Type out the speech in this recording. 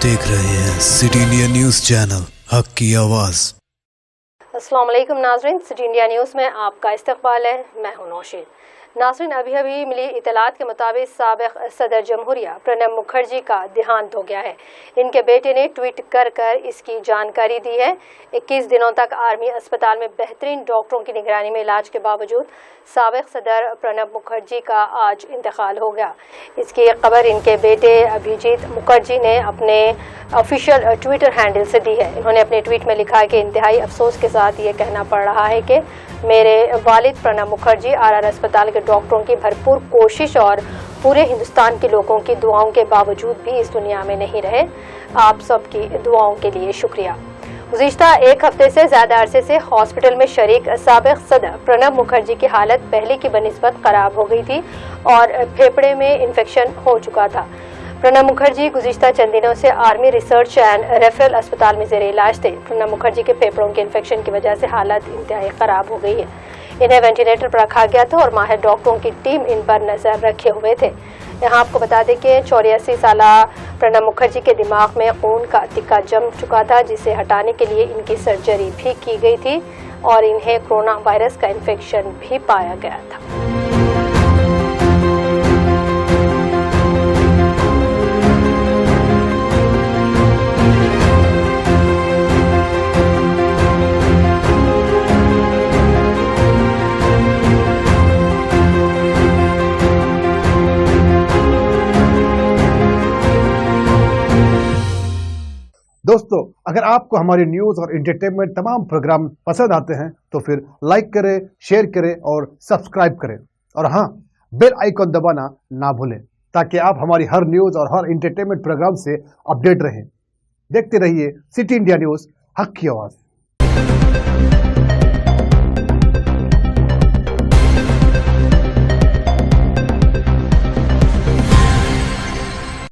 देख रहे हैं सिटी इंडिया न्यूज चैनल, हक की आवाज। अस्सलाम वालेकुम नाज़रीन, सिटी इंडिया न्यूज़ में आपका इस्तकबाल है। मैं हूं नौशीन। नाज़रीन, अभी मिली इतलात के मुताबिक साबिक़ सदर जमहूरिया प्रणब मुखर्जी का देहांत हो गया है। इनके बेटे ने ट्वीट कर इसकी जानकारी दी है। 21 दिनों तक आर्मी अस्पताल में बेहतरीन डॉक्टरों की निगरानी में इलाज के बावजूद साबिक़ सदर प्रणब मुखर्जी का आज इंतकाल हो गया। इसकी खबर इनके बेटे अभिजीत मुखर्जी ने अपने ऑफिशियल ट्विटर हैंडल से दी है। इन्होंने अपने ट्वीट में लिखा है कि इंतहाई अफसोस के साथ ये कहना पड़ रहा है कि मेरे वालिद प्रणब मुखर्जी आरआर अस्पताल के डॉक्टरों की भरपूर कोशिश और पूरे हिंदुस्तान के लोगों की दुआओं के बावजूद भी इस दुनिया में नहीं रहे। आप सबकी दुआओं के लिए शुक्रिया। गुज़िश्ता एक हफ्ते से ज़्यादा अरसे से हॉस्पिटल में शरीक साबिक़ सदर प्रणब मुखर्जी की हालत पहले की बनिस्बत ख़राब हो गई थी और फेफड़े में इन्फेक्शन हो चुका था। प्रणब मुखर्जी गुज़िश्ता चंद दिनों से आर्मी रिसर्च एंड रेफरल अस्पताल में ज़ेर इलाज थे। प्रणब मुखर्जी के फेफड़ों के इन्फेक्शन की वजह से हालत इंतहाई ख़राब हो गई है। इन्हें वेंटिलेटर पर रखा गया था और माहिर डॉक्टरों की टीम इन पर नज़र रखे हुए थे। यहाँ आपको बता दें कि 84 साल प्रणब मुखर्जी के दिमाग में खून का टिक्का जम चुका था, जिसे हटाने के लिए इनकी सर्जरी भी की गई थी और इन्हें कोरोना वायरस का इन्फेक्शन भी पाया गया था। दोस्तों, अगर आपको हमारी न्यूज़ और एंटरटेनमेंट तमाम प्रोग्राम पसंद आते हैं तो फिर लाइक करें, शेयर करें और सब्सक्राइब करें। और हाँ, बेल आइकॉन दबाना ना भूलें ताकि आप हमारी हर न्यूज़ और हर एंटरटेनमेंट प्रोग्राम से अपडेट रहें। देखते रहिए सिटी इंडिया न्यूज़, हक की आवाज़।